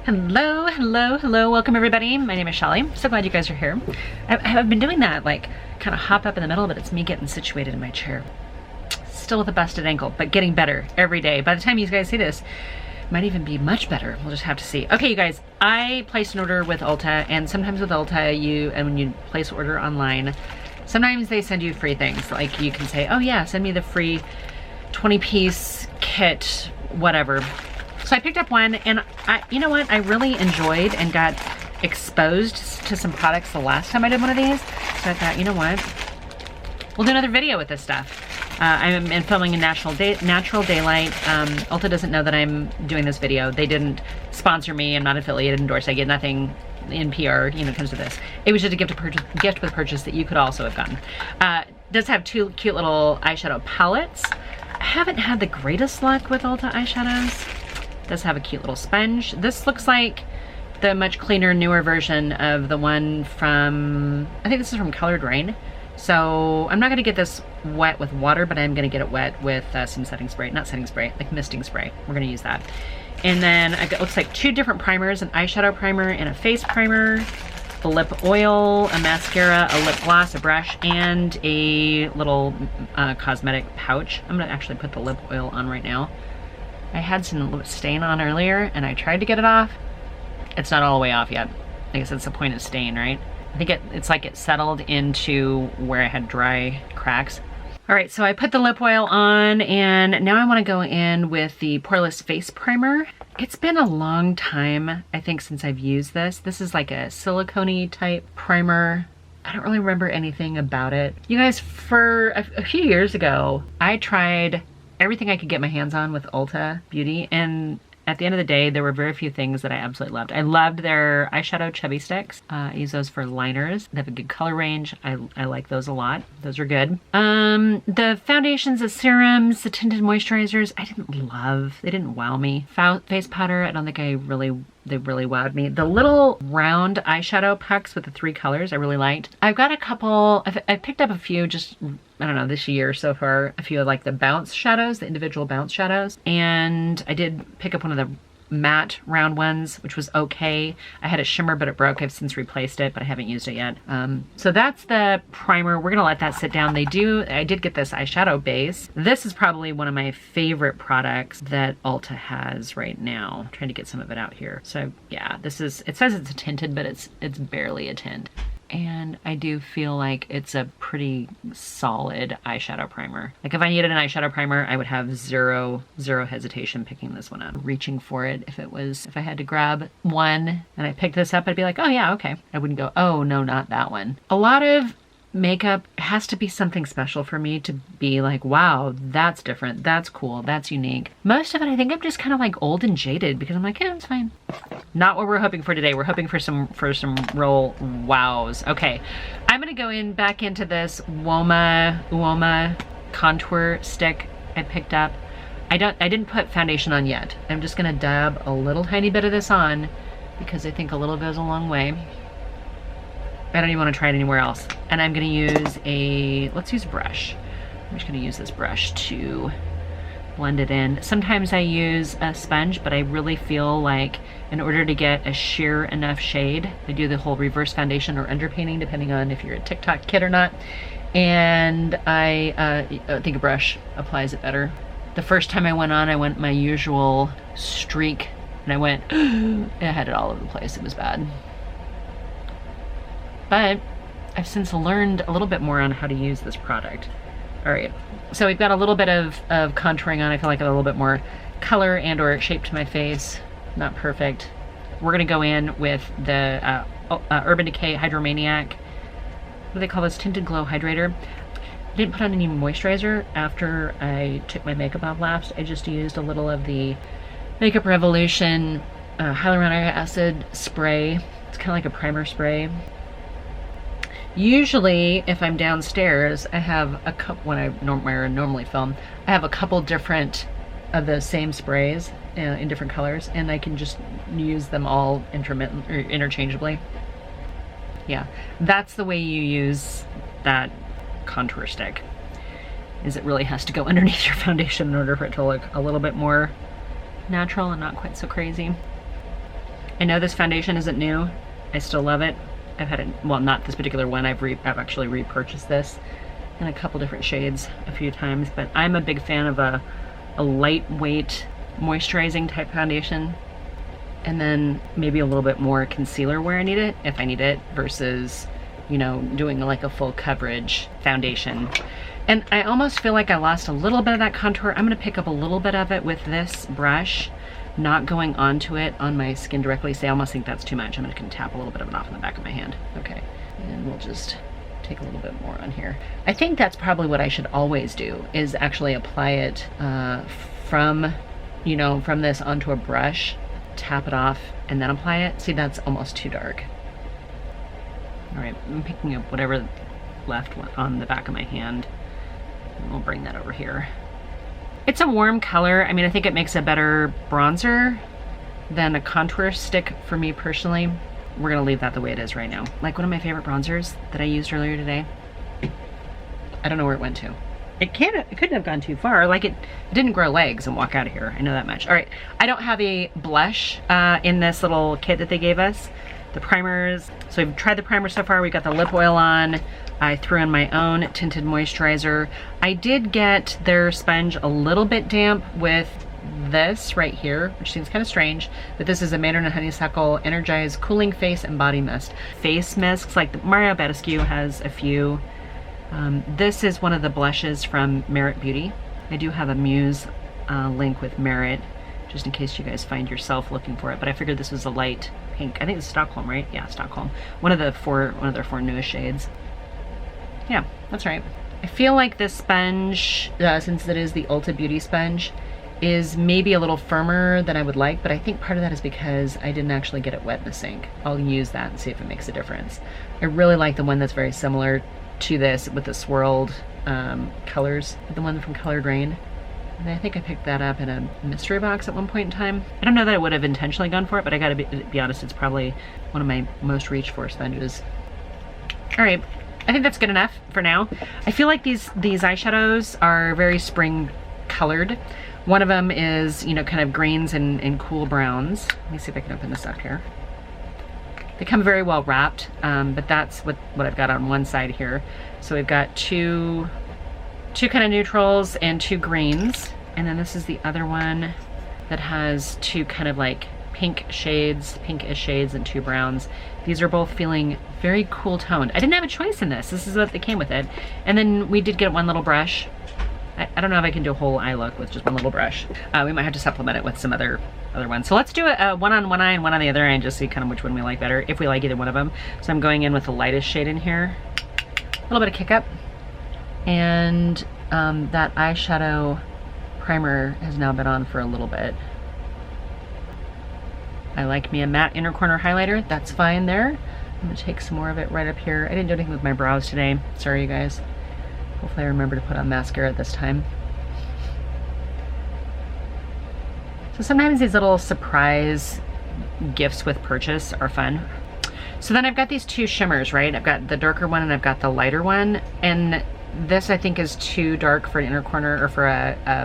Hello, hello, hello. Welcome everybody. My name is Shelly. So glad you guys are here. I've been doing that, like, kind of hop up in the middle, but it's me getting situated in my chair. Still with a busted ankle, but getting better every day. By the time you guys see this, it might even be much better. We'll just have to see. Okay, you guys, I placed an order with Ulta, and sometimes with Ulta, when you place an order online, sometimes they send you free things. Like you can say, oh yeah, send me the free 20-piece kit, whatever. So I picked up one, and you know what? I really enjoyed and got exposed to some products the last time I did one of these. So I thought, you know what? We'll do another video with this stuff. I'm filming in natural daylight. Ulta doesn't know that I'm doing this video. They didn't sponsor me. I'm not affiliated, endorsed. I get nothing in PR, you know, comes to this. It was just a gift with purchase that you could also have gotten. It does have two cute little eyeshadow palettes. I haven't had the greatest luck with Ulta eyeshadows. Does have a cute little sponge. This looks like the much cleaner, newer version of the one from, I think this is from Colored Rain. So I'm not gonna get this wet with water, but I'm gonna get it wet with some setting spray, not setting spray, like misting spray. We're gonna use that. And then I got, looks like two different primers, an eyeshadow primer and a face primer, a lip oil, a mascara, a lip gloss, a brush, and a little cosmetic pouch. I'm gonna actually put the lip oil on right now. I had some stain on earlier and I tried to get it off. It's not all the way off yet. I guess that's the point of stain, right? I think it's like it settled into where I had dry cracks. All right, so I put the lip oil on and now I wanna go in with the Poreless Face Primer. It's been a long time, I think, since I've used this. This is like a silicone-y type primer. I don't really remember anything about it. You guys, for a few years ago, I tried everything I could get my hands on with Ulta Beauty, and at the end of the day, there were very few things that I absolutely loved. I loved their eyeshadow chubby sticks. I use those for liners. They have a good color range. I like those a lot. Those are good. The foundations, the serums, the tinted moisturizers, I didn't love. They didn't wow me. Face powder, I don't think they really wowed me. The little round eyeshadow pucks with the 3 colors, I really liked. I've got a couple, I've picked up a few just, I don't know, this year so far, a few of like the bounce shadows, the individual bounce shadows. And I did pick up one of the matte round ones, which was okay. I had a shimmer, but it broke. I've since replaced it, but I haven't used it yet. So that's the primer. We're gonna let that sit down. I did get this eyeshadow base. This is probably one of my favorite products that Ulta has right now. I'm trying to get some of it out here. So yeah, this is, it says it's a tinted, but it's barely a tint. And I do feel like it's a pretty solid eyeshadow primer. Like if I needed an eyeshadow primer, I would have zero hesitation picking this one up. Reaching for it if I had to grab one and I picked this up, I'd be like, oh yeah, okay. I wouldn't go, oh no, not that one. A lot of makeup has to be something special for me to be like, wow, that's different, that's cool, that's unique. Most of it, I think I'm just kind of like old and jaded because I'm like, yeah, it's fine. Not what we're hoping for today. We're hoping for some real wows. Okay, I'm gonna go back into this Uoma contour stick I picked up. I didn't put foundation on yet. I'm just gonna dab a little tiny bit of this on because I think a little goes a long way. I don't even want to try it anywhere else. And I'm gonna use let's use a brush. I'm just gonna use this brush to blend it in. Sometimes I use a sponge, but I really feel like in order to get a sheer enough shade, I do the whole reverse foundation or underpainting, depending on if you're a TikTok kid or not. And I think a brush applies it better. The first time I went my usual streak, and I went, I had it all over the place. It was bad. But I've since learned a little bit more on how to use this product. All right, so we've got a little bit of contouring on. I feel like a little bit more color and or shape to my face. Not perfect. We're gonna go in with the Urban Decay Hydromaniac. What do they call this? Tinted Glow Hydrator. I didn't put on any moisturizer after I took my makeup off last. I just used a little of the Makeup Revolution hyaluronic acid spray. It's kind of like a primer spray. Usually, if I'm downstairs, I have a couple, when I normally film, I have a couple different of the same sprays in different colors, and I can just use them all interchangeably. Yeah, that's the way you use that contour stick, is it really has to go underneath your foundation in order for it to look a little bit more natural and not quite so crazy. I know this foundation isn't new. I still love it. I've had it, well, not this particular one. I've actually repurchased this in a couple different shades a few times, but I'm a big fan of a lightweight moisturizing type foundation, and then maybe a little bit more concealer where I need it, if I need it, versus, you know, doing like a full coverage foundation. And I almost feel like I lost a little bit of that contour. I'm gonna pick up a little bit of it with this brush, not going onto it on my skin directly. So I almost think that's too much. I'm just gonna tap a little bit of it off in the back of my hand. Okay, and we'll just take a little bit more on here. I think that's probably what I should always do, is actually apply it from, you know, from this onto a brush, tap it off, and then apply it. See, that's almost too dark. All right, I'm picking up whatever left on the back of my hand, and we'll bring that over here. It's a warm color. I mean, I think it makes a better bronzer than a contour stick for me personally. We're gonna leave that the way it is right now. Like one of my favorite bronzers that I used earlier today. I don't know where it went to. It couldn't have gone too far. Like it didn't grow legs and walk out of here. I know that much. All right, I don't have a blush in this little kit that they gave us. The primers, so we've tried the primer so far. We got the lip oil on. I threw in my own tinted moisturizer. I did get their sponge a little bit damp with this right here, which seems kind of strange, but this is a Mandarin and Honeysuckle Energize Cooling Face and Body Mist. Face mists, like the Mario Badescu has a few. This is one of the blushes from Merit Beauty. I do have a Muse link with Merit, just in case you guys find yourself looking for it, but I figured this was a light pink. I think it's Stockholm, right? Yeah, Stockholm. One of their four newest shades. Yeah, that's right. I feel like this sponge, since it is the Ulta Beauty sponge, is maybe a little firmer than I would like, but I think part of that is because I didn't actually get it wet in the sink. I'll use that and see if it makes a difference. I really like the one that's very similar to this with the swirled colors, the one from Colored Rain. And I think I picked that up in a mystery box at one point in time. I don't know that I would have intentionally gone for it, but I gotta be honest, it's probably one of my most reached for sponges. All right, I think that's good enough for now. I feel like these eyeshadows are very spring colored. One of them is, you know, kind of greens and cool browns. Let me see if I can open this up here. They come very well wrapped, but that's what I've got on one side here. So we've got two kind of neutrals and two greens. And then this is the other one that has two kind of like pinkish shades and two browns. These are both feeling very cool toned. I didn't have a choice in this. This is what they came with it. And then we did get one little brush. I don't know if I can do a whole eye look with just one little brush. We might have to supplement it with some other ones. So let's do one on one eye and one on the other eye and just see kind of which one we like better, if we like either one of them. So I'm going in with the lightest shade in here. A little bit of Kick Up. And that eyeshadow primer has now been on for a little bit. I like me a matte inner corner highlighter. That's fine there. I'm gonna take some more of it right up here. I didn't do anything with my brows today. Sorry, you guys. Hopefully I remember to put on mascara this time. So sometimes these little surprise gifts with purchase are fun. So then I've got these two shimmers, right? I've got the darker one and I've got the lighter one. And this I think is too dark for an inner corner or for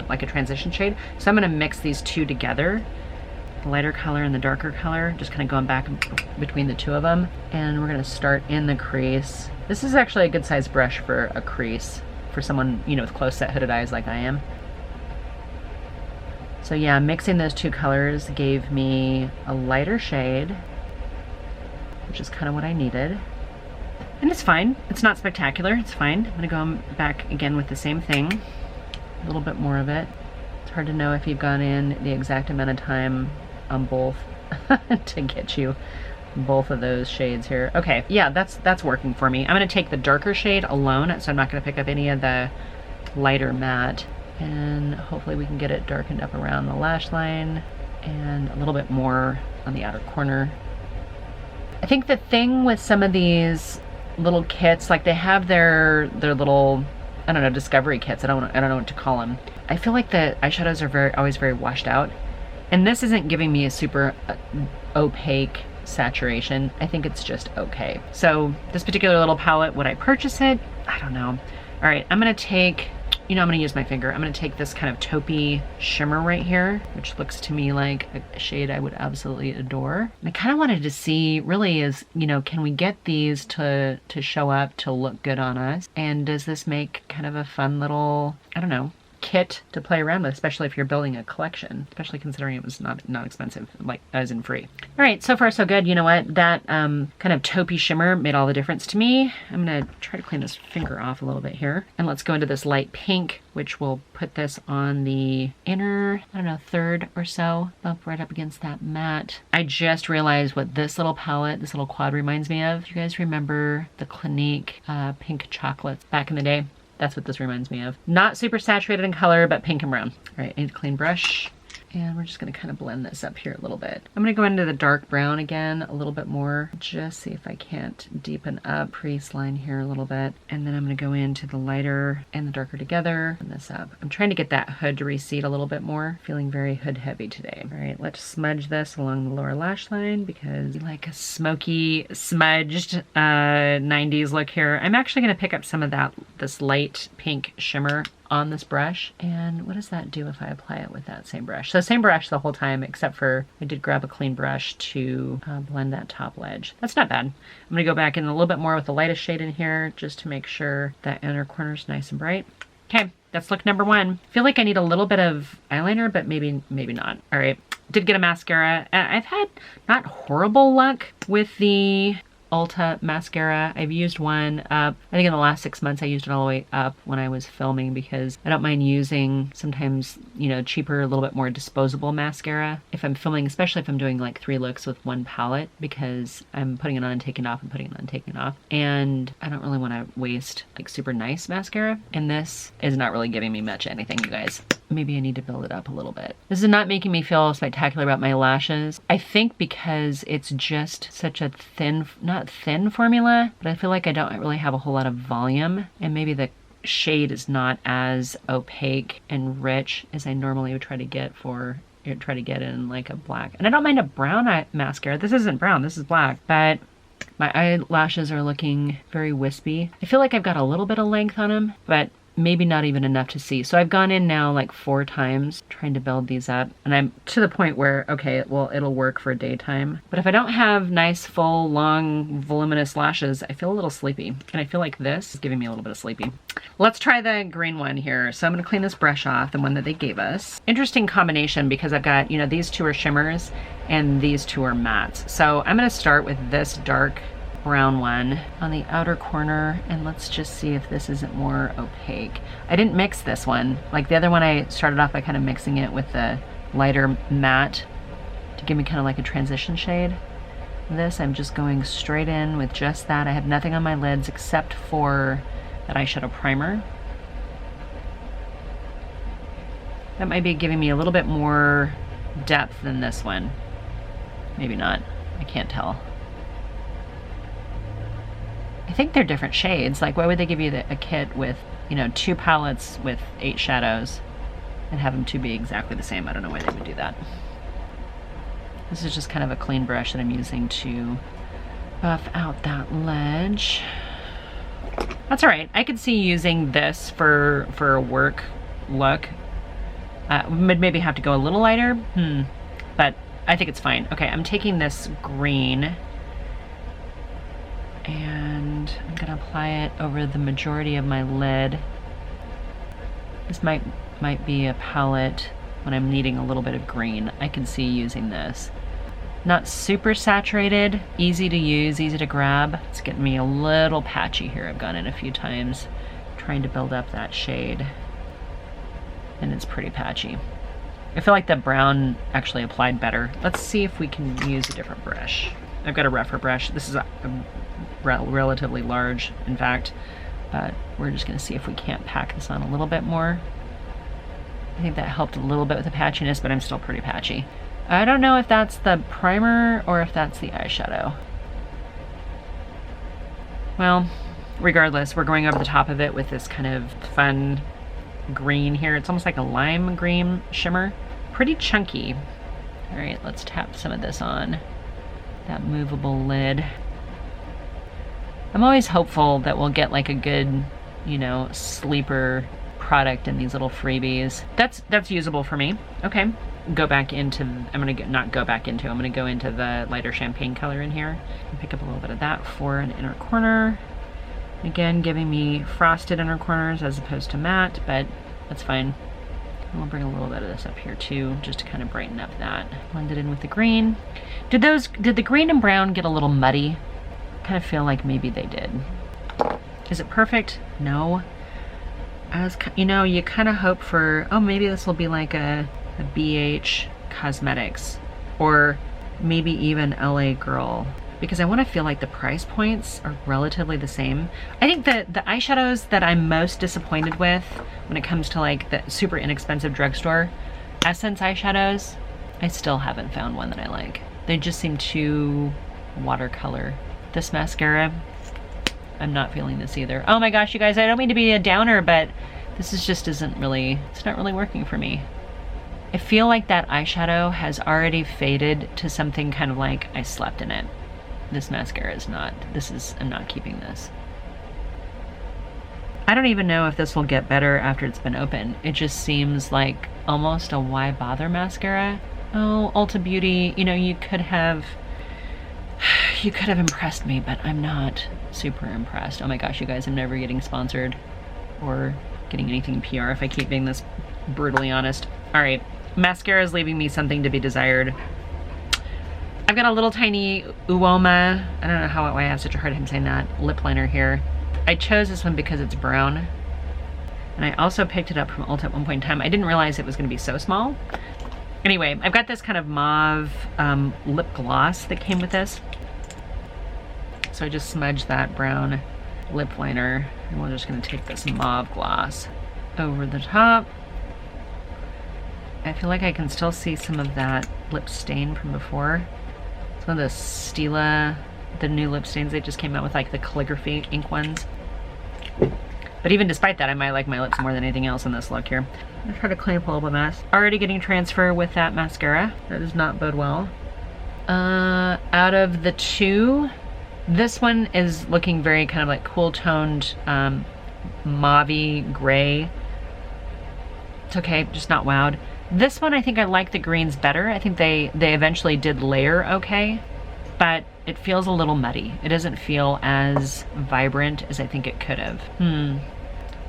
like a transition shade. So I'm gonna mix these two together. The lighter color and the darker color, just kind of going back between the two of them. And we're gonna start in the crease. This is actually a good size brush for a crease, for someone, you know, with close set hooded eyes like I am. So yeah, mixing those two colors gave me a lighter shade, which is kind of what I needed. And it's fine, it's not spectacular, it's fine. I'm gonna go back again with the same thing, a little bit more of it. It's hard to know if you've gone in the exact amount of time on both to get you both of those shades here. Okay, yeah, that's working for me. I'm gonna take the darker shade alone, so I'm not gonna pick up any of the lighter matte, and hopefully we can get it darkened up around the lash line and a little bit more on the outer corner. I think the thing with some of these little kits, like they have their little, I don't know, discovery kits. I don't know what to call them. I feel like the eyeshadows are always very washed out, and this isn't giving me a super opaque saturation. I think it's just okay. So this particular little palette, would I purchase it? I don't know. All right, I'm gonna take you know, I'm gonna use my finger. I'm gonna take this kind of taupey shimmer right here, which looks to me like a shade I would absolutely adore. And I kind of wanted to see really is, you know, can we get these to show up, to look good on us? And does this make kind of a fun little, I don't know, kit to play around with, especially if you're building a collection, especially considering it was not expensive, like as in free. All right, so far so good. You know what? That kind of taupey shimmer made all the difference to me. I'm gonna try to clean this finger off a little bit here. And let's go into this light pink, which will put this on the inner, I don't know, third or so, up right up against that matte. I just realized what this little palette, this little quad reminds me of. Do you guys remember the Clinique pink chocolates back in the day? That's what this reminds me of. Not super saturated in color, but pink and brown. All right, I need a clean brush. And we're just gonna kind of blend this up here a little bit. I'm gonna go into the dark brown again a little bit more, just see if I can't deepen up crease line here a little bit. And then I'm gonna go into the lighter and the darker together, blend this up. I'm trying to get that hood to recede a little bit more. Feeling very hood heavy today. All right, let's smudge this along the lower lash line because I like a smoky, smudged 90s look here. I'm actually gonna pick up some of this light pink shimmer on this brush. And what does that do if I apply it with that same brush? So same brush the whole time, except for I did grab a clean brush to blend that top ledge. That's not bad. I'm gonna go back in a little bit more with the lightest shade in here just to make sure that inner corner is nice and bright. Okay, that's look number one. I feel like I need a little bit of eyeliner, but maybe not. All right, did get a mascara. I've had not horrible luck with the Ulta mascara. I've used one up, I think in the last 6 months I used it all the way up when I was filming because I don't mind using sometimes, you know, cheaper, a little bit more disposable mascara if I'm filming, especially if I'm doing like 3 looks with one palette because I'm putting it on and taking it off and putting it on and taking it off. And I don't really want to waste like super nice mascara. And this is not really giving me much anything, you guys. Maybe I need to build it up a little bit. This is not making me feel spectacular about my lashes. I think because it's just such a thin, not thin formula, but I feel like I don't really have a whole lot of volume, and maybe the shade is not as opaque and rich as I normally would try to get in like a black. And I don't mind a brown eye mascara. This isn't brown, this is black, but my eyelashes are looking very wispy. I feel like I've got a little bit of length on them, but maybe not even enough to see. So I've gone in now like 4 times trying to build these up, and I'm to the point where, okay, well, it'll work for daytime. But if I don't have nice, full, long, voluminous lashes, I feel a little sleepy. And I feel like this is giving me a little bit of sleepy. Let's try the green one here. So I'm gonna clean this brush off, the one that they gave us. Interesting combination because I've got, you know, these 2 are shimmers and these 2 are mattes. So I'm gonna start with this dark brown one on the outer corner, and let's just see if this isn't more opaque. I didn't mix this one. Like the other one, I started off by kind of mixing it with the lighter matte to give me kind of like a transition shade. This, I'm just going straight in with just that. I have nothing on my lids except for that eyeshadow primer. That might be giving me a little bit more depth than this one. Maybe not, I can't tell. I think they're different shades. Like, why would they give you a kit with, you know, 2 palettes with 8 shadows and have them 2 be exactly the same? I don't know why they would do that. This is just kind of a clean brush that I'm using to buff out that ledge. That's all right. I could see using this for a work look. Would maybe have to go a little lighter, but I think it's fine. Okay, I'm taking this green and I'm gonna apply it over the majority of my lid. This might be a palette when I'm needing a little bit of green. I can see using this. Not super saturated, easy to use, easy to grab. It's getting me a little patchy here. I've gone in a few times trying to build up that shade, and it's pretty patchy. I feel like the brown actually applied better. Let's see if we can use a different brush. I've got a rougher brush. This is relatively large, in fact, but we're just gonna see if we can't pack this on a little bit more. I think that helped a little bit with the patchiness, but I'm still pretty patchy. I don't know if that's the primer or if that's the eyeshadow. Well, regardless, we're going over the top of it with this kind of fun green here. It's almost like a lime green shimmer. Pretty chunky. All right, let's tap some of this on that movable lid. I'm always hopeful that we'll get like a good, you know, sleeper product and these little freebies. That's usable for me. Okay. Go back into, I'm gonna go into the lighter champagne color in here and pick up a little bit of that for an inner corner. Again, giving me frosted inner corners as opposed to matte, but that's fine. And we'll bring a little bit of this up here too, just to kind of brighten up that. Blend it in with the green. Did the green and brown get a little muddy? Kind of feel like maybe they did. Is it perfect? No. You know, you kind of hope for, oh, maybe this will be like a BH Cosmetics or maybe even LA Girl, because I want to feel like the price points are relatively the same. I think that the eyeshadows that I'm most disappointed with when it comes to like the super inexpensive drugstore Essence eyeshadows, I still haven't found one that I like. They just seem too watercolor. This mascara, I'm not feeling this either. Oh my gosh, you guys, I don't mean to be a downer, but this is just it's not really working for me. I feel like that eyeshadow has already faded to something kind of like I slept in it. This mascara is not. I'm not keeping this. I don't even know if this will get better after it's been open. It just seems like almost a why bother mascara. Oh, Ulta Beauty, you know, you could have impressed me, but I'm not super impressed. Oh my gosh, you guys, I'm never getting sponsored or getting anything PR if I keep being this brutally honest. All right. Mascara is leaving me something to be desired. I've got a little tiny Uoma, I don't know why I have such a hard time saying that, lip liner here. I chose this one because it's brown. And I also picked it up from Ulta at one point in time. I didn't realize it was gonna be so small. Anyway, I've got this kind of mauve lip gloss that came with this. So I just smudged that brown lip liner, and we're just gonna take this mauve gloss over the top. I feel like I can still see some of that lip stain from before. Some of the Stila, the new lip stains they just came out with, like the calligraphy ink ones. But even despite that, I might like my lips more than anything else in this look here. I'm gonna try to clean up a little bit of mess. Already getting transfer with that mascara. That does not bode well. Out of the two, this one is looking very kind of like cool toned, mauve-y gray. It's okay, just not wowed. This one, I think I like the greens better. I think they eventually did layer okay, but it feels a little muddy. It doesn't feel as vibrant as I think it could have.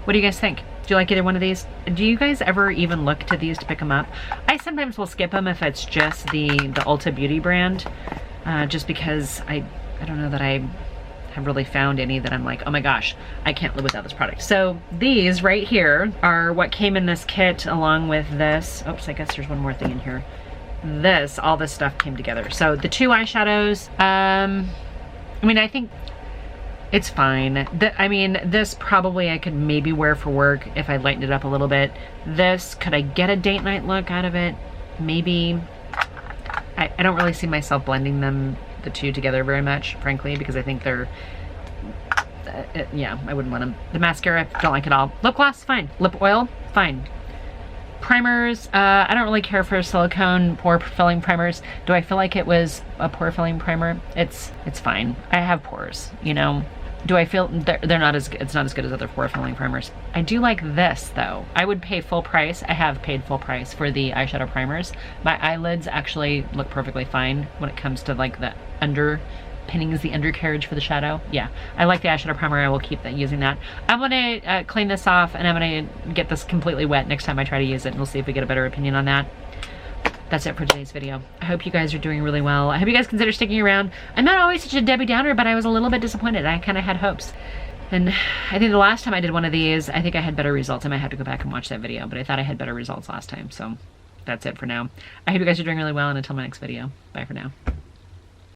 What do you guys think? Do you like either one of these? Do you guys ever even look to these to pick them up? I sometimes will skip them if it's just the Ulta Beauty brand, just because I don't know that I have really found any that I'm like, oh my gosh, I can't live without this product. So these right here are what came in this kit along with this. Oops, I guess there's one more thing in here. All this stuff came together. So the two eyeshadows, I mean, I think it's fine. I mean, this probably I could maybe wear for work if I lightened it up a little bit. This, could I get a date night look out of it? Maybe. I don't really see myself blending the two together very much, frankly, because I think they're, yeah, I wouldn't want them. The mascara, don't like it all. Lip gloss, fine. Lip oil, fine. Primers, I don't really care for silicone pore filling primers. Do I feel like it was a pore filling primer? It's fine. I have pores, you know. Do I feel they're not as, it's not as good as other pore filling primers. I do like this though. I would pay full price. I have paid full price for the eyeshadow primers. My eyelids actually look perfectly fine when it comes to like the underpinnings, the undercarriage for the shadow. Yeah, I like the eyeshadow primer. I will keep using that. I'm gonna clean this off and I'm gonna get this completely wet next time I try to use it, and we'll see if we get a better opinion on that. That's it for today's video. I hope you guys are doing really well. I hope you guys consider sticking around. I'm not always such a Debbie Downer, but I was a little bit disappointed. I kind of had hopes. And I think the last time I did one of these, I think I had better results. I might have to go back and watch that video, but I thought I had better results last time. So that's it for now. I hope you guys are doing really well, and until my next video, bye for now.